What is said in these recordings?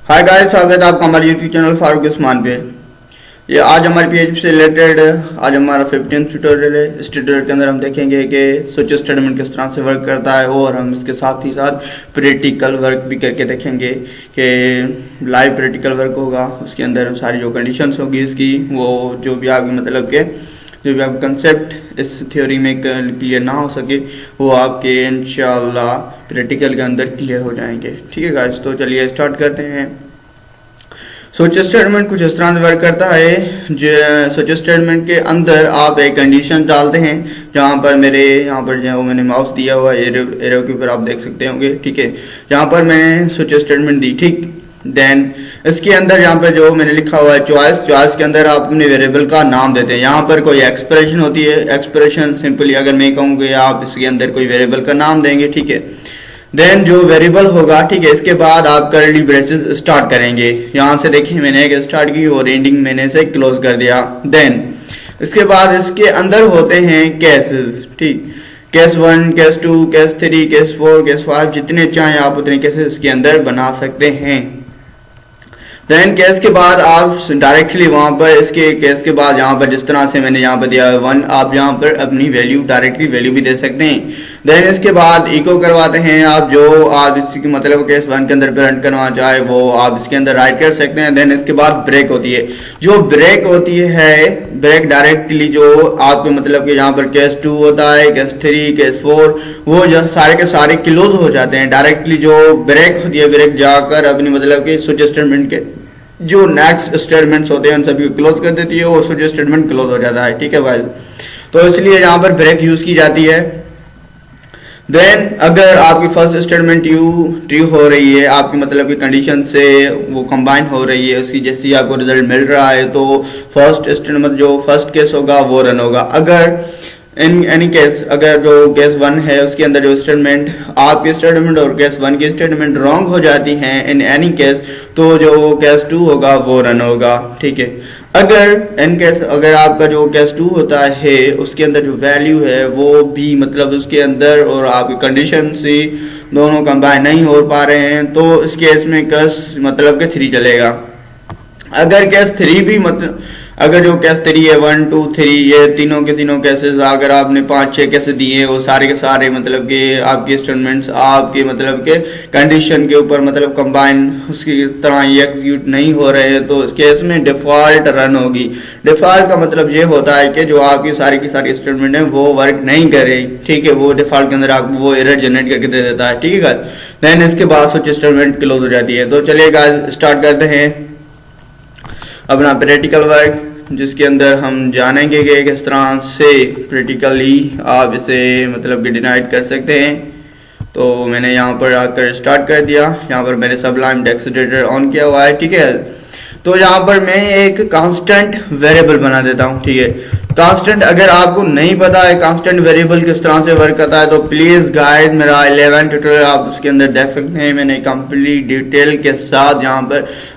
Hi guys, स्वागत है आपका हमारे यूट्यूब चैनल फारूक उस्मान पे। ये आज हमारे PHP से रिलेटेड आज हमारा 15th ट्यूटोरियल है। इस ट्यूटोरियल के अंदर हम देखेंगे कि स्विच स्टेटमेंट किस तरह से वर्क करता है और हम इसके साथ ही साथ प्रैक्टिकल वर्क भी करके देखेंगे कि लाइव प्रैक्टिकल वर्क होगा। उसके अंदर सारी जो कंडीशंस होगी इसकी, वो जो भी आपकी मतलब के जो भी आपका कंसेप्ट इस थ्योरी में क्लियर ना हो सके वो आपके इंशाल्लाह प्रैक्टिकल के अंदर क्लियर हो जाएंगे। ठीक है गाइस, तो चलिए स्टार्ट करते हैं। स्विच स्टेटमेंट कुछ इस तरह से वर्क करता है। जो स्विच स्टेटमेंट के अंदर आप एक कंडीशन डालते हैं, जहां पर मेरे यहाँ पर जो मैंने माउस दिया हुआ है एरो के ऊपर आप देख सकते होंगे। ठीक है, जहां पर मैंने स्विच स्टेटमेंट दी, ठीक। देन इसके अंदर यहाँ पर जो मैंने लिखा हुआ है चॉइस के अंदर आप अपने वेरिएबल का नाम देते हैं। यहाँ पर कोई एक्सप्रेशन होती है, एक्सप्रेशन सिंपली अगर मैं कहूँ कि आप इसके अंदर कोई वेरिएबल का नाम देंगे, ठीक है। देन जो वेरिएबल होगा, ठीक है, इसके बाद आप कर्ली ब्रेसेस स्टार्ट करेंगे। यहाँ से देखिए मैंने एक स्टार्ट की और एंडिंग मैंने से क्लोज कर दिया। देन इसके बाद इसके अंदर होते हैं केसेस, ठीक। Case 1, case 2, case 3, case 4, case 5, जितने चाहें आप उतने केसेस इसके अंदर बना सकते हैं। देन केस के बाद आप डायरेक्टली वहां पर इसके केस के बाद यहाँ पर जिस तरह से मैंने यहाँ पर दिया है 1, आप यहाँ पर अपनी वैल्यू डायरेक्टली वैल्यू भी दे सकते हैं। देन इसके बाद इको करवाते हैं आप, जो आप इसकी मतलब केस 1 के अंदर प्रिंट करना चाहे वो आप इसके अंदर राइट कर सकते हैं। देन इसके बाद ब्रेक होती है। जो ब्रेक होती है, ब्रेक डायरेक्टली जो आपके मतलब कि यहाँ पर केस 2 होता है, केस 3, केस 4, वो जो सारे के सारे क्लोज हो जाते हैं। डायरेक्टली जो ब्रेक होती है, ब्रेक जाकर अपनी मतलब कि स्विच स्टेटमेंट के जो नेक्स्ट स्टेटमेंट्स होते हैं उन सभी को क्लोज कर देती है और स्विच स्टेटमेंट क्लोज हो जाता है। ठीक है भाई, तो इसलिए यहाँ पर ब्रेक यूज की जाती है। देन अगर आपकी फर्स्ट स्टेटमेंट ट्रू हो रही है, आपकी मतलब की कंडीशन से वो कंबाइन हो रही है, उसकी जैसी आपको रिजल्ट मिल रहा है, तो फर्स्ट स्टेटमेंट जो फर्स्ट केस होगा वो रन होगा। अगर इन एनी केस अगर जो केस 1 है उसके अंदर जो स्टेटमेंट आपकी स्टेटमेंट और केस 1 की स्टेटमेंट रॉन्ग हो जाती हैं इन एनी केस, तो जो केस 2 होगा वो रन होगा। ठीक है, अगर इन केस अगर आपका जो केस 2 होता है उसके अंदर जो वैल्यू है वो भी मतलब उसके अंदर और आपकी कंडीशन से दोनों कंबाइन नहीं हो पा रहे हैं, तो इस केस में केस मतलब के 3 चलेगा। अगर केस 3 भी मतलब अगर जो केस 3 है 1, 2, 3 ये तीनों के तीनों केसेस अगर आपने 5-6 केसेस दिए वो सारे के सारे मतलब के आपके स्टेटमेंट्स आपके मतलब के कंडीशन के ऊपर मतलब कंबाइन उसकी तरह ये एग्जीक्यूट नहीं हो रहे हैं, तो इस केस में डिफॉल्ट रन होगी। डिफॉल्ट का मतलब ये होता है कि जो आपकी सारी स्टेटमेंट है वो वर्क नहीं करेगी। ठीक है, वो डिफॉल्ट के अंदर आपको वो एरर जनरेट करके दे देता है। ठीक है गाइस, देन इसके बाद स्विच स्टेटमेंट क्लोज हो जाती है। तो चलिए गाइस स्टार्ट करते हैं अपना प्रैक्टिकल वर्क, जिसके अंदर हम जानेंगे कि किस तरह से प्रैक्टिकली आप इसे मतलब कि डिनाइट कर सकते हैं। तो मैंने यहाँ पर आकर स्टार्ट कर दिया। यहाँ पर मैंने सबलाइम टेक्स्ट एडिटर ऑन किया हुआ है। ठीक है, तो यहाँ पर मैं एक कांस्टेंट वेरिएबल बना देता हूँ। ठीक है, कांस्टेंट अगर आपको नहीं पता है कांस्टेंट वेरिएबल किस तरह से वर्क करता है तो प्लीज गाइस मेरा 11 ट्यूटोरियल आप उसके अंदर देख सकते हैं। मैंने कंप्लीट डिटेल के साथ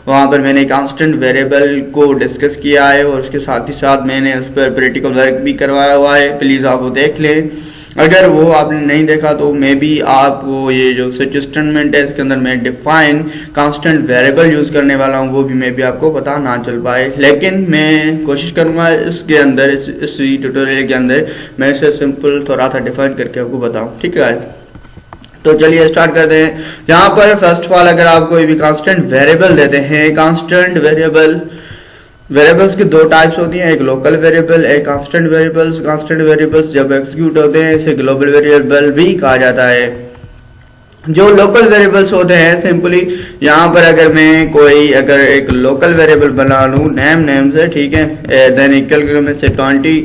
वहाँ पर मैंने कांस्टेंट वेरिएबल को डिस्कस किया है और उसके साथ ही साथ मैंने उस पर प्रैक्टिकल वर्क भी करवाया हुआ है। प्लीज आप वो देख लें। अगर वो आपने नहीं देखा तो मे बी आपको ये जो स्विच स्टेटमेंट है इसके अंदर मैं डिफाइन कांस्टेंट वेरिएबल यूज करने वाला हूँ वो भी मे बी आपको पता ना चल पाए, लेकिन मैं कोशिश करूंगा इसके अंदर इस ट्यूटोरियल के अंदर मैं इसे सिंपल थोड़ा सा डिफाइन करके आपको बताऊँ। ठीक है, तो चलिए स्टार्ट करते हैं। यहाँ पर फर्स्ट ऑफ ऑल अगर आप कोई भी कांस्टेंट वेरिएबल देते हैं, कांस्टेंट वेरिएबल्स की 2 टाइप्स होती हैं, एक लोकल वेरिएबल, एक कांस्टेंट वेरिएबल्स। कांस्टेंट वेरिएबल्स जब एग्जीक्यूट होते हैं इसे ग्लोबल वेरिएबल भी कहा जाता है। जो लोकल वेरिएबल्स होते हैं सिंपली यहाँ पर अगर मैं अगर एक लोकल वेरिएबल बना लूँ नेम से, ठीक है, देन इक्वल में से 20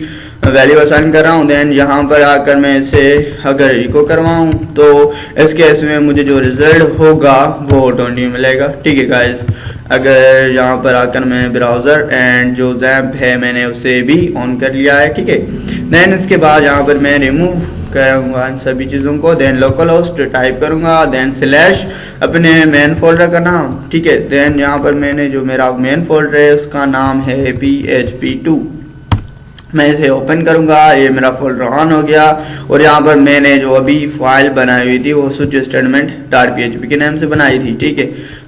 वैल्यू असाइन कर रहा हूँ। देन यहाँ पर आकर मैं इसे अगर इको करवाऊँ तो इस केस में मुझे जो रिजल्ट होगा वो 20 मिलेगा। ठीक है गाइस, अगर यहाँ पर आकर मैं ब्राउजर एंड जो जैम्प है मैंने उसे भी ऑन कर लिया है। ठीक है, देन इसके बाद यहाँ पर मैं रिमूव करूँगा इन सभी चीज़ों को। देन लोकल होस्ट टाइप करूँगा, देन स्लैश अपने मेन फोल्डर का नाम। ठीक है, देन यहाँ पर मैंने जो मेरा मेन फोल्डर है उसका नाम है PHP2। मैं इसे ओपन करूंगा, ये मेरा फोल्डर ऑन हो गया और यहाँ पर मैंने जो अभी फाइल बनाई हुई थी वो स्विच स्टेटमेंट .php के नाम से बनाई थी। ठीक है,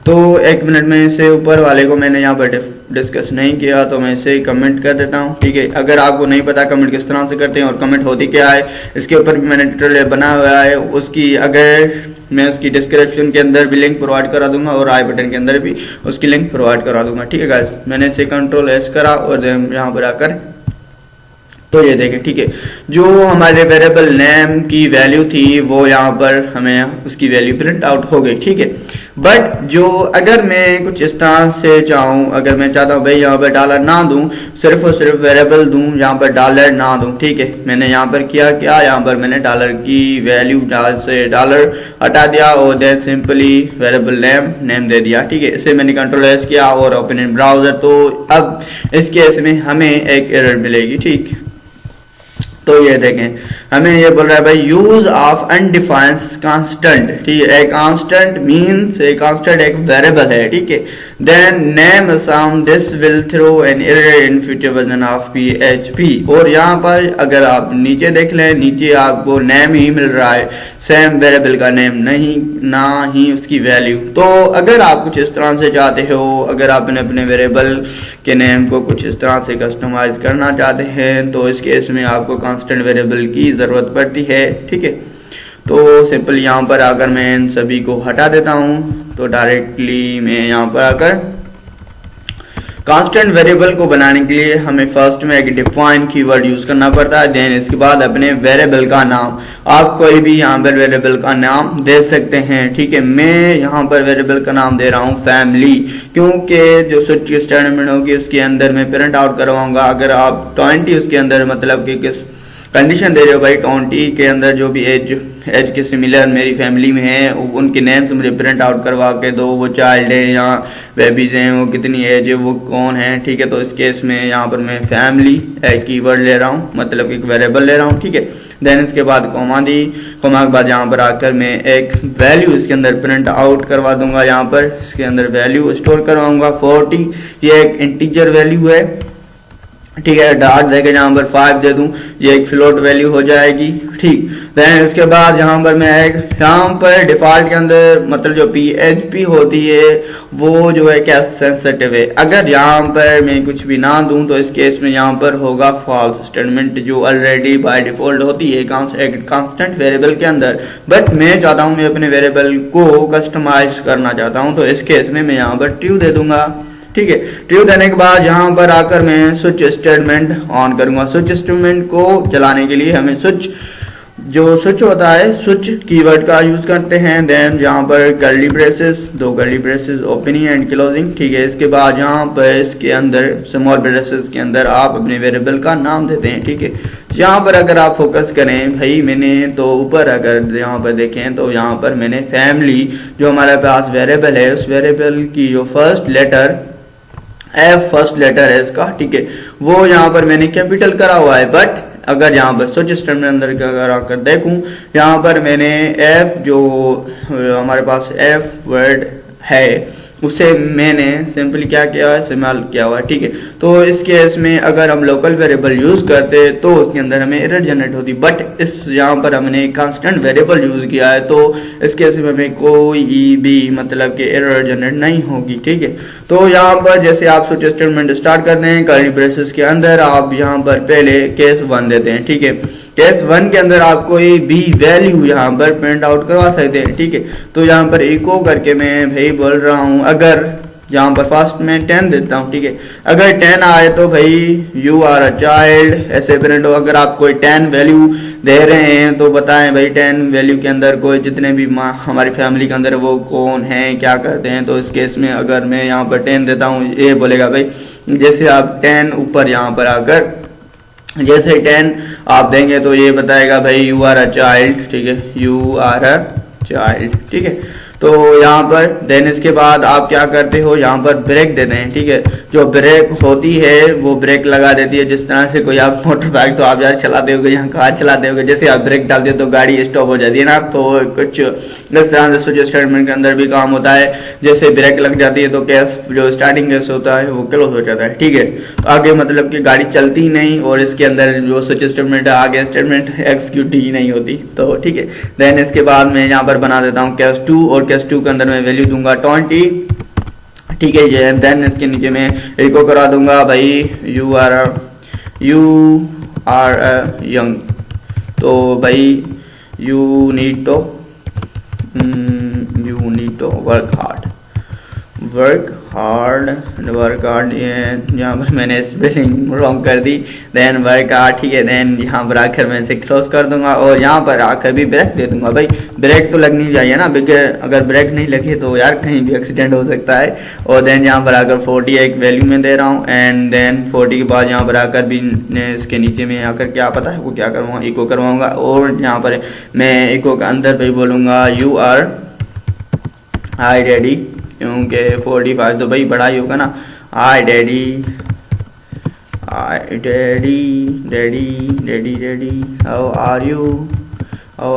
तो 1 मिनट में से ऊपर वाले को मैंने यहाँ पर डिस्कस नहीं किया, तो मैं इसे कमेंट कर देता हूँ, ठीक है। अगर आपको नहीं पता कमेंट किस तरह से करते हैं और कमेंट होती क्या है, इसके ऊपर भी मैंने ट्यूटोरियल बना हुआ है, उसकी अगर मैं उसकी डिस्क्रिप्शन के अंदर भी लिंक प्रोवाइड करा दूंगा और आई बटन के अंदर भी उसकी लिंक प्रोवाइड करा दूंगा, ठीक है गाइस। मैंने इसे Ctrl+S करा और यहाँ पर आकर तो ये देखें, ठीक है, जो हमारे वेरिएबल नेम की वैल्यू थी वो यहाँ पर हमें उसकी वैल्यू प्रिंट आउट हो गई, ठीक है। बट जो अगर मैं कुछ इस तरह से चाहूँ, अगर मैं चाहता हूँ भाई यहाँ पर डॉलर ना दूँ, सिर्फ और सिर्फ वेरिएबल दूँ, यहाँ पर डॉलर ना दूँ, ठीक है। मैंने यहाँ पर किया क्या, यहाँ पर मैंने डॉलर की वैल्यू से डॉलर हटा दिया और देन सिंपली वेरिएबल नेम दे दिया, ठीक है। इसे मैंने Ctrl+S किया और ओपन इन ब्राउजर। तो अब इस केस में हमें एक एरर मिलेगी, ठीक। तो ये देखें हमें ये बोल रहा है भाई यूज ऑफ अनडिफाइंड कांस्टेंट, ठीक है। एक कांस्टेंट मींस एक कांस्टेंट एक वेरिएबल है, ठीक है। Then name a sound this will throw an error in future version of PHP। और यहाँ पर अगर आप नीचे देख लें, नीचे आपको नेम ही मिल रहा है, सेम वेरिएबल का नेम नहीं, ना ही उसकी वैल्यू। तो अगर आप कुछ इस तरह से चाहते हो, अगर आप अपने वेरिएबल के नेम को कुछ इस तरह से कस्टमाइज करना चाहते हैं, तो इस केस में आपको कांस्टेंट वेरिएबल की जरूरत पड़ती है, ठीक है। तो सिंपल यहाँ पर आकर मैं इन सभी को हटा देता हूँ। तो डायरेक्टली मैं यहाँ पर आकर कांस्टेंट वेरिएबल को बनाने के लिए हमें फर्स्ट में एक डिफाइन कीवर्ड यूज करना पड़ता है। देन इसके बाद अपने वेरिएबल का नाम, आप कोई भी यहाँ पर वेरिएबल का नाम दे सकते हैं, ठीक है। मैं यहाँ पर वेरिएबल का नाम दे रहा हूँ फैमिली, क्योंकि जो स्विच की स्टेटमेंट होगी उसके अंदर मैं प्रिंट आउट करवाऊंगा। अगर आप 20 उसके अंदर मतलब कि किस कंडीशन दे रहे हो भाई, 20 के अंदर जो भी एज के सिमिलर मेरी फैमिली में है उनके नेम से मुझे प्रिंट आउट करवा के दो, वो चाइल्ड है या बेबीज हैं, वो कितनी एज है, वो कौन है, ठीक है। तो इस केस में यहाँ पर मैं फैमिली एक कीवर्ड ले रहा हूँ, मतलब एक वेरिएबल ले रहा हूँ, ठीक है। देन इसके बाद कॉमा दी, कॉमा के बाद यहाँ पर आकर मैं एक वैल्यू इसके अंदर प्रिंट आउट करवा दूंगा। यहाँ पर इसके अंदर वैल्यू स्टोर करवाऊंगा 40, ये एक इंटीजर वैल्यू है, ठीक है। डॉट देके यहाँ पर 5 दे दूं, ये एक फ्लोट वैल्यू हो जाएगी, ठीक। देन इसके बाद यहाँ पर मैं एक यहाँ पर डिफॉल्ट के अंदर मतलब जो PHP होती है वो जो है क्या सेंसिटिव है। अगर यहाँ पर मैं कुछ भी ना दूं तो इस केस में यहाँ पर होगा फॉल्स स्टेटमेंट, जो ऑलरेडी बाय डिफॉल्ट होती है कांस्टेंट वेरिएबल के अंदर। बट मैं चाहता हूँ मैं अपने वेरिएबल को कस्टमाइज करना चाहता हूँ, तो इस केस में मैं यहाँ पर ट्रू दे दूंगा, ठीक है। ट्रू देने के बाद यहाँ पर आकर मैं स्विच स्टेटमेंट ऑन करूंगा। स्विच स्टेटमेंट को चलाने के लिए हमें स्विच होता है, स्विच कीवर्ड का यूज करते हैं। देन यहाँ पर curly braces, 2 curly braces opening and closing, ठीक है। इसके बाद यहाँ पर इसके अंदर स्मॉल ब्रेसेस के अंदर आप अपने वेरिएबल का नाम देते हैं, ठीक है। यहाँ पर अगर आप फोकस करें भाई, मैंने तो ऊपर अगर यहाँ पर देखें तो यहाँ पर मैंने फैमिली जो हमारे पास वेरिएबल है उस वेरिएबल की जो फर्स्ट लेटर फर्स्ट लेटर है इसका, ठीक है, वो यहाँ पर मैंने कैपिटल करा हुआ है। बट अगर यहाँ पर स्विच स्टेटमेंट अंदर अगर आकर देखूं, यहाँ पर मैंने F जो हमारे पास F वर्ड है उसे मैंने सिंपली क्या किया है, इस्तेमाल किया हुआ है, ठीक है। तो इस केस में अगर हम लोकल वेरिएबल यूज करते तो उसके अंदर हमें एरर जनरेट होती, बट इस यहाँ पर हमने कांस्टेंट वेरिएबल यूज किया है तो इस केस में हमें कोई भी मतलब कि एरर जनरेट नहीं होगी, ठीक है। तो यहाँ पर जैसे आप स्विच स्टेटमेंट स्टार्ट करते हैं कर्ली ब्रेसेस के अंदर आप यहाँ पर पहले केस 1 देते हैं, ठीक है। केस 1 के अंदर आप कोई भी वैल्यू यहाँ पर प्रिंट आउट करवा सकते हैं, ठीक है। तो यहाँ पर इको करके मैं भाई बोल रहा हूँ, अगर यहाँ पर फर्स्ट में 10 देता हूँ, ठीक है। अगर 10 आए तो भाई यू आर अ चाइल्ड ऐसे प्रिंट हो। अगर आप कोई 10 वैल्यू दे रहे हैं तो बताएं भाई 10 वैल्यू के अंदर कोई जितने भी हमारी फैमिली के अंदर वो कौन है, क्या करते हैं। तो इस केस में अगर मैं यहाँ पर 10 देता हूँ, ये बोलेगा भाई जैसे आप 10 ऊपर यहाँ पर आकर जैसे 10 आप देंगे तो ये बताएगा भाई यू आर अ चाइल्ड, ठीक है, यू आर अ चाइल्ड, ठीक है। तो यहाँ पर देन इसके बाद आप क्या करते हो, यहाँ पर ब्रेक देते हैं, ठीक है। जो ब्रेक होती है वो ब्रेक लगा देती है, जिस तरह से कोई आप मोटर बाइक तो आप यार चलाते होगे, यहाँ कार चलाते होगे, जैसे आप ब्रेक डालते हो तो गाड़ी स्टॉप हो जाती है ना। तो कुछ इस तरह से स्विच स्टेटमेंट के अंदर भी काम होता है, जैसे ब्रेक लग जाती है तो कैश जो स्टार्टिंग कैश होता है वो क्लोज हो जाता है, ठीक है। आगे मतलब कि गाड़ी चलती ही नहीं और इसके अंदर जो स्विच स्टेटमेंट है आगे स्टेटमेंट एग्जीक्यूट ही नहीं होती, तो ठीक है। देन इसके बाद मैं यहाँ पर बना देता हूँ केस 2 और केस 2 के अंदर मैं वैल्यू दूंगा 20, ठीक है। ये देन इसके नीचे मैं इको करा दूंगा भाई यू आर यंग, तो भाई you need to work hard, ये यहाँ पर मैंने स्पेलिंग रॉन्ग कर दी, देन वर्क हार्ड, ठीक है। देन यहाँ पर आकर मैं इसे क्लोज कर दूंगा और यहाँ पर आकर भी ब्रेक दे दूंगा। भाई ब्रेक तो लगनी चाहिए ना, अगर ब्रेक नहीं लगे तो यार कहीं भी एक्सीडेंट हो सकता है। और देन यहाँ पर आकर 40 एक वैल्यू में दे रहा हूँ, एंड देन 40 के बाद यहाँ पर आकर भी इसके नीचे में आकर क्या पता है वो क्या करवाऊँगा, इको करवाऊँगा। और यहाँ पर मैं इको के अंदर भाई बोलूँगा यू आर हाई डैडी, क्योंकि 45 तो भाई बड़ा ही होगा ना। Hi daddy how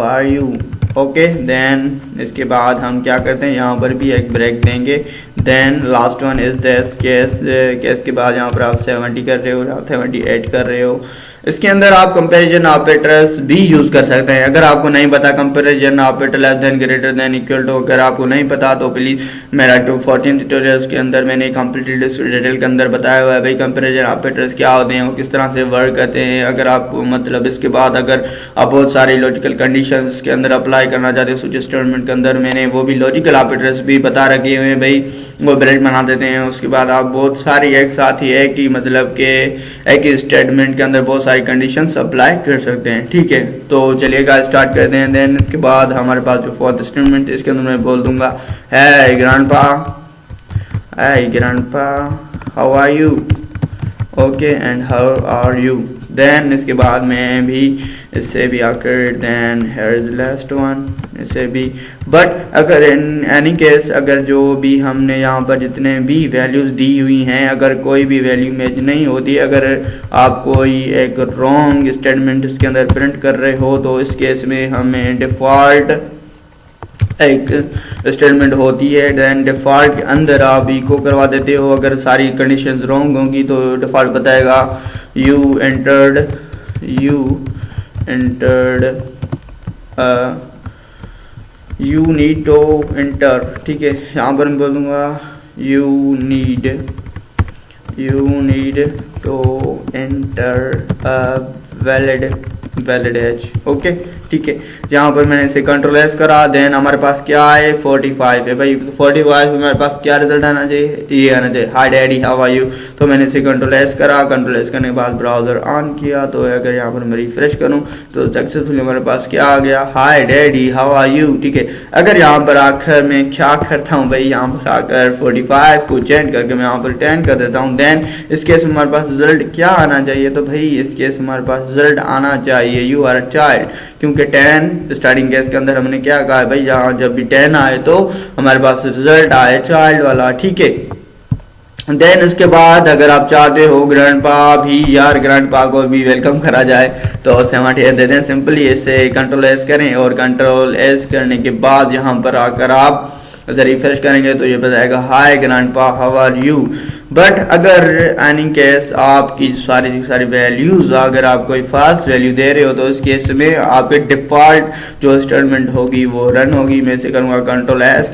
are you okay. Then इसके बाद हम क्या करते हैं, यहाँ पर भी एक ब्रेक देंगे। Then last one is this case के बाद यहाँ पर आप 70 कर रहे हो, आप 78 कर रहे हो। इसके अंदर आप कंपैरिजन ऑपरेटर्स भी यूज कर सकते हैं। अगर आपको नहीं पता comparison operator less than greater than equal to, अगर आपको नहीं पता तो प्लीज मेरा 14 ट्यूटोरियल्स के अंदर मैंने कंप्लीट डिटेल के अंदर बताया हुआ है भाई कंपैरिजन ऑपरेटर्स क्या होते हैं, वो किस तरह से वर्क करते हैं। अगर आपको मतलब इसके बाद अगर आप बहुत सारी लॉजिकल कंडीशंस के अंदर अप्लाई करना चाहते हैं स्विच स्टेटमेंट के अंदर, मैंने वो भी लॉजिकल ऑपरेटर्स भी बता रखे हुए हैं भाई, वो ब्रेक बना देते हैं। उसके बाद आप बहुत सारी एक साथ ही एक ही मतलब के एक ही स्टेटमेंट के अंदर बहुत सारी कंडीशंस अप्लाई कर सकते हैं, ठीक है। तो चलिएगा स्टार्ट करते हैं। देन इसके बाद हमारे पास जो फोर्थ स्टेटमेंट है इसके अंदर मैं बोल दूंगा है grandpa how are you okay and how are you. Then इसके बाद में भी इससे भी आकर then here is last one, इससे भी। बट अगर इन एनी केस अगर जो भी हमने यहाँ पर जितने भी वैल्यूज दी हुई हैं, अगर कोई भी वैल्यू मैच नहीं होती, अगर आप कोई एक रॉन्ग स्टेटमेंट इसके अंदर प्रिंट कर रहे हो, तो इस केस में हमें डिफॉल्ट एक स्टेटमेंट होती है। देन डिफॉल्ट के अंदर आप इको करवा देते हो। अगर सारी कंडीशंस रॉन्ग होंगी तो डिफॉल्ट बताएगा you entered you need to enter, ठीक है। यहाँ पर मैं बोलूँगा you need to enter valid age, okay, ठीक है। यहाँ पर मैंने इसे कंट्रोल एस करा। देन हमारे पास क्या है 45 है भाई, 45 में हमारे पास क्या रिजल्ट आना चाहिए, ये आना चाहिए hi daddy how are you. तो मैंने इसे कंट्रोल एस करा, कंट्रोल एस करने के बाद ब्राउजर ऑन किया, तो अगर यहाँ पर मैं रिफ्रेश करूँ तो सक्सेसफुली हमारे पास क्या आ गया hi daddy how are you, ठीक है। अगर यहाँ पर आकर मैं क्या करता हूँ भाई, यहाँ पर आकर 45 को चेंज करके मैं यहाँ पर 10 कर देता हूँ। देन इस केस में हमारे पास रिजल्ट क्या आना चाहिए, तो भाई इस केस में हमारे पास रिजल्ट आना चाहिए यू आर अ चाइल्ड, क्योंकि 10 स्टार्टिंग केस के अंदर हमने क्या कहा है भाई, यहाँ जब भी 10 आए तो हमारे पास रिजल्ट आए चाइल्ड वाला, ठीक है। देन उसके बाद अगर आप चाहते हो ग्रैंडपा भी यार ग्रैंडपा को भी वेलकम करा जाए, तो 70 दे दें सिंपली। इसे कंट्रोल एस करें और कंट्रोल एस करने के बाद यहाँ पर आकर आप रिफ्रेश करेंगे तो ये बताएगा hi grandpa how are you. But अगर एनी केस आपकी सारी वैल्यूज अगर आप कोई फाल्स वैल्यू दे रहे हो, तो इस केस में आपके डिफॉल्ट जो स्टेटमेंट होगी वो रन होगी। मैं इसे करूँगा कंट्रोल एस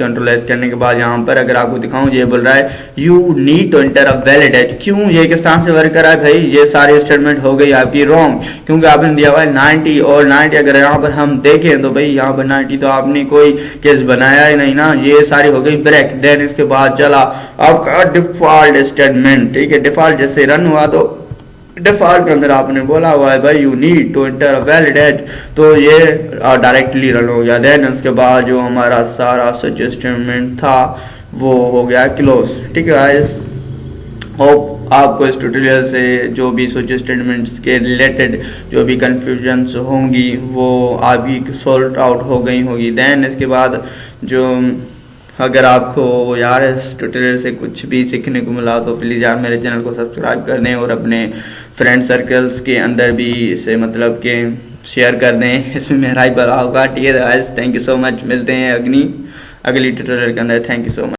करने के बाद यहाँ पर अगर आपको दिखाऊं, ये बोल रहा है you need to enter a valid age. क्यों, ये किस तरह से वर्क कर रहा है भाई, ये सारी स्टेटमेंट हो गई आपकी रॉन्ग, क्योंकि आपने दिया हुआ है 90 और 90 अगर यहाँ पर हम देखें तो भाई यहाँ पर 90 तो आपने कोई केस बनाया ही नहीं ना, ये सारी हो गई ब्रेक। देन इसके बाद चला आपका डिफॉल्ट स्टेटमेंट, ठीक है। डिफॉल्ट जैसे रन हुआ तो डिफॉल्ट के अंदर आपने बोला हुआ है भाई you need to enter a valid age, तो ये डायरेक्टली रन हो गया। देन उसके बाद जो हमारा सारा सच स्टेटमेंट था वो हो गया क्लोज, ठीक है गाइस। होप आपको इस ट्यूटोरियल से जो भी स्विच स्टेटमेंट्स के रिलेटेड जो भी कंफ्यूजन्स होंगी वो अभी सॉल्व आउट हो गई होगी। देन इसके बाद जो अगर आपको यार इस ट्यूटोरियल से कुछ भी सीखने को मिला तो प्लीज़ यार मेरे चैनल को सब्सक्राइब कर दें और अपने फ्रेंड सर्कल्स के अंदर भी इसे मतलब के शेयर कर दें, इसमें मेरा ही भला होगा, ठीक है guys. Thank you so much, मिलते हैं अगली ट्यूटोरियल के अंदर। Thank you so much.